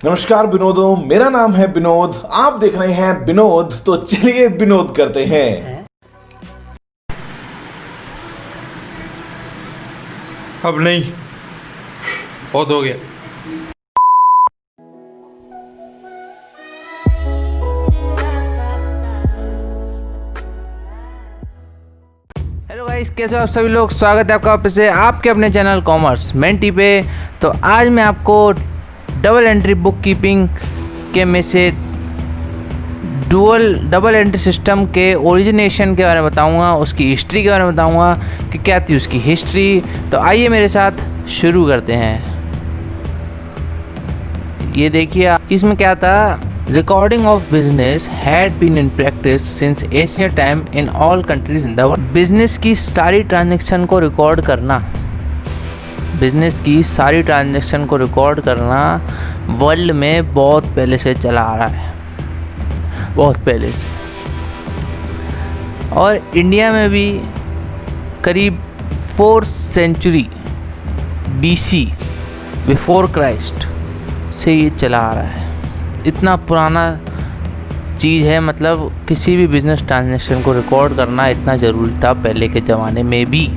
नमस्कार विनोदों, मेरा नाम है विनोद। आप देख रहे हैं विनोद, तो चलिए विनोद करते हैं। अब नहीं, बहुत हो गया। हेलो गाइस, कैसे हो आप सभी लोग। स्वागत है आपका वापस से आपके अपने चैनल कॉमर्स मेंटी पे। तो आज मैं आपको डबल एंट्री बुक कीपिंग के में से डबल एंट्री सिस्टम के ओरिजिनेशन के बारे में बताऊंगा, उसकी हिस्ट्री के बारे में बताऊंगा कि क्या थी उसकी हिस्ट्री। तो आइए मेरे साथ शुरू करते हैं। ये देखिए इसमें क्या था। Recording of business had been in practice since ancient time in all countries in the world. Business की सारी ट्रांजेक्शन को रिकॉर्ड करना, वर्ल्ड में बहुत पहले से चला आ रहा है, बहुत पहले से। और इंडिया में भी करीब 4th century BC before Christ से ये चला आ रहा है। इतना पुराना चीज़ है, मतलब किसी भी बिज़नेस ट्रांजैक्शन को रिकॉर्ड करना इतना ज़रूरी था पहले के ज़माने में भी।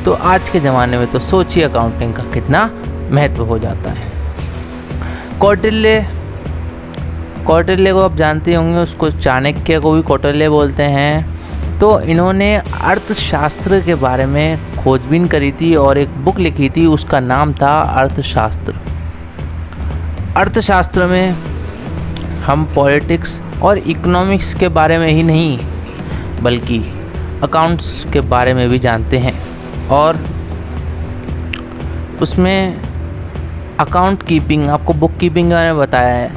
तो आज के ज़माने में तो सोचिए अकाउंटिंग का कितना महत्व हो जाता है। कौटिल्य को आप जानते होंगे, उसको चाणक्य को भी कौटिल्य बोलते हैं। तो इन्होंने अर्थशास्त्र के बारे में खोजबीन करी थी और एक बुक लिखी थी, उसका नाम था अर्थशास्त्र। अर्थशास्त्र में हम पॉलिटिक्स और इकोनॉमिक्स के बारे में ही नहीं बल्कि अकाउंट्स के बारे में भी जानते हैं। और उसमें अकाउंट कीपिंग, आपको बुक कीपिंग के बारे में बताया है,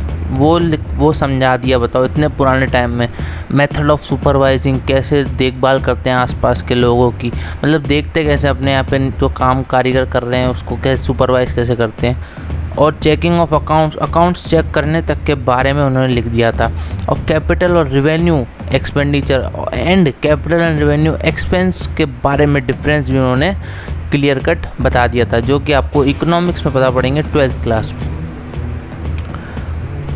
वो समझा दिया। बताओ इतने पुराने टाइम में मेथड ऑफ सुपरवाइजिंग, कैसे देखभाल करते हैं आसपास के लोगों की, मतलब देखते कैसे अपने यहाँ पे जो काम कारीगर कर रहे हैं उसको कैसे सुपरवाइज कैसे करते हैं। और चेकिंग ऑफ अकाउंट्स चेक करने तक के बारे में उन्होंने लिख दिया था। और कैपिटल और revenue expenditure and capital and revenue expense के बारे में डिफरेंस भी उन्होंने क्लियर कट बता दिया था, जो कि आपको इकोनॉमिक्स में पता पड़ेंगे 12th क्लास में।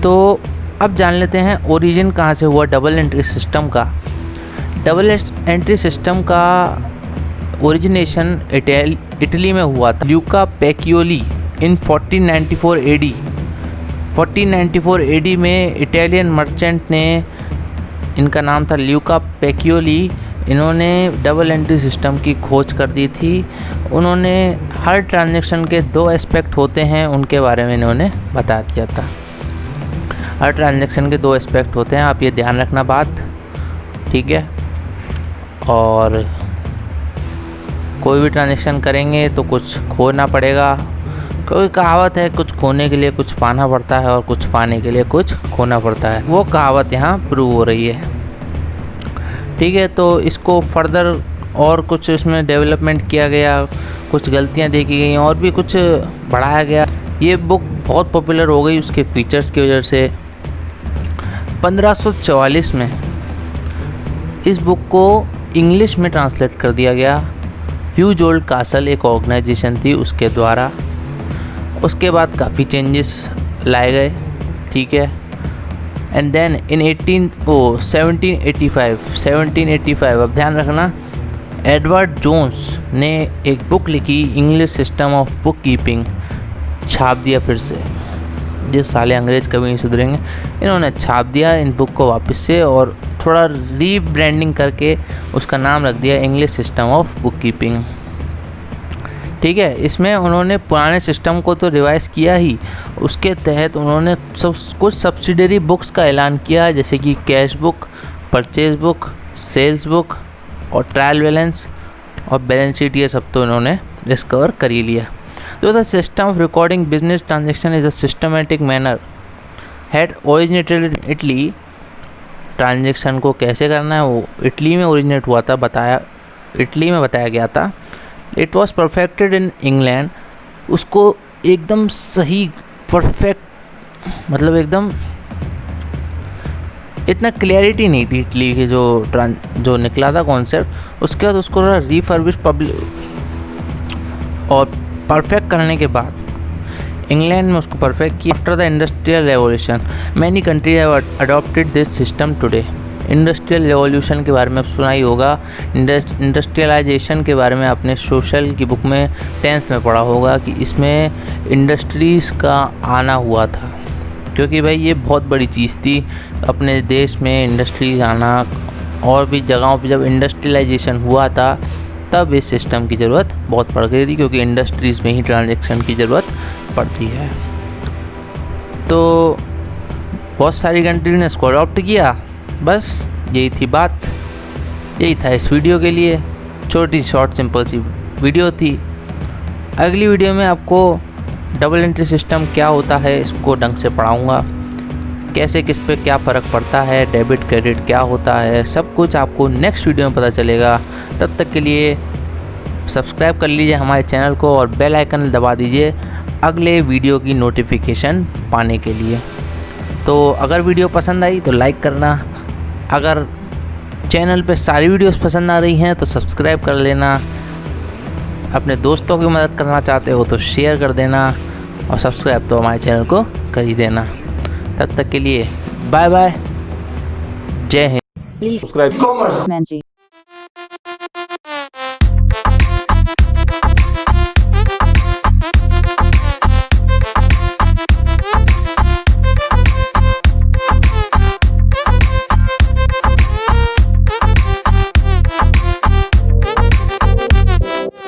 तो अब जान लेते हैं ओरिजिन कहाँ से हुआ डबल एंट्री सिस्टम का। डबल एंट्री सिस्टम का ओरिजिनेशन इटली में हुआ था। ल्यूका पैकियोली इन 1494 AD 1494 AD में इटालियन मर्चेंट ने, इनका नाम था ल्यूका पैकियोली, इन्होंने डबल एंट्री सिस्टम की खोज कर दी थी। उन्होंने हर ट्रांजैक्शन के 2 एस्पेक्ट होते हैं उनके बारे में इन्होंने बता दिया था। हर ट्रांजैक्शन के 2 एस्पेक्ट होते हैं, आप ये ध्यान रखना बात, ठीक है। और कोई भी ट्रांजैक्शन करेंगे तो कुछ खोना पड़ेगा। कोई कहावत है, कुछ खोने के लिए कुछ पाना पड़ता है और कुछ पाने के लिए कुछ खोना पड़ता है। वो कहावत यहाँ प्रूव हो रही है, ठीक है। तो इसको फर्दर और कुछ इसमें डेवलपमेंट किया गया, कुछ गलतियाँ देखी गई और भी कुछ बढ़ाया गया। ये बुक बहुत पॉपुलर हो गई उसके फीचर्स की वजह से। 1544 में इस बुक को इंग्लिश में ट्रांसलेट कर दिया गया। ह्यूज ओल्ड कासल एक ऑर्गेनाइजेशन थी उसके द्वारा। उसके बाद काफ़ी चेंजेस लाए गए, ठीक है। एंड देन इन 1785 अब ध्यान रखना, एडवर्ड जोन्स ने एक बुक लिखी, English system of book keeping, छाप दिया फिर से। जिस साले अंग्रेज कभी नहीं सुधरेंगे, इन्होंने छाप दिया इन बुक को वापस से और थोड़ा रीब्रांडिंग करके उसका नाम रख दिया English system of book keeping, ठीक है। इसमें उन्होंने पुराने सिस्टम को तो रिवाइज किया ही, उसके तहत उन्होंने कुछ सब्सिडरी बुक्स का ऐलान किया, जैसे कि cash book, purchase book, sales book और ट्रायल बैलेंस और बैलेंस शीट। ये सब तो उन्होंने डिस्कवर कर ही लिया। तो the system of recording business transaction is a systematic manner had originated in Italy. Transaction को कैसे करना है वो इटली में ओरिजिनेट हुआ था, इटली में बताया गया था। It was perfected in England. उसको एकदम सही परफेक्ट, मतलब एकदम इतना क्लियरिटी नहीं थी इटली की जो निकला था कॉन्सेप्ट। उसके बाद उसको रीफर्बिश और परफेक्ट करने के बाद इंग्लैंड में उसको परफेक्ट किया। After the industrial revolution many country have adopted this system today. Industrial revolution के बारे में आप सुना ही होगा। इंडस्ट्रियलाइजेशन के बारे में आपने सोशल की बुक में 10th में पढ़ा होगा कि इसमें इंडस्ट्रीज़ का आना हुआ था, क्योंकि भाई ये बहुत बड़ी चीज़ थी अपने देश में इंडस्ट्रीज आना। और भी जगहों पे जब इंडस्ट्रियलाइजेशन हुआ था तब इस सिस्टम की ज़रूरत बहुत पड़ गई थी, क्योंकि इंडस्ट्रीज़ में ही ट्रांजैक्शन की ज़रूरत पड़ती है। तो बहुत सारी कंट्री ने इसको अडॉप्ट किया। बस यही थी बात, यही था इस वीडियो के लिए। छोटी शॉर्ट सिंपल सी वीडियो थी। अगली वीडियो में आपको डबल एंट्री सिस्टम क्या होता है इसको ढंग से पढ़ाऊँगा, कैसे किस पे क्या फ़र्क पड़ता है, डेबिट क्रेडिट क्या होता है, सब कुछ आपको नेक्स्ट वीडियो में पता चलेगा। तब तक के लिए सब्सक्राइब कर लीजिए हमारे चैनल को और बेल आइकन दबा दीजिए अगले वीडियो की नोटिफिकेशन पाने के लिए। तो अगर वीडियो पसंद आई तो लाइक करना, अगर चैनल पे सारी वीडियोस पसंद आ रही हैं तो सब्सक्राइब कर लेना, अपने दोस्तों की मदद करना चाहते हो तो शेयर कर देना, और सब्सक्राइब तो हमारे चैनल को कर ही देना। तब तक के लिए बाय बाय, जय हिंद। Subscribe Manji.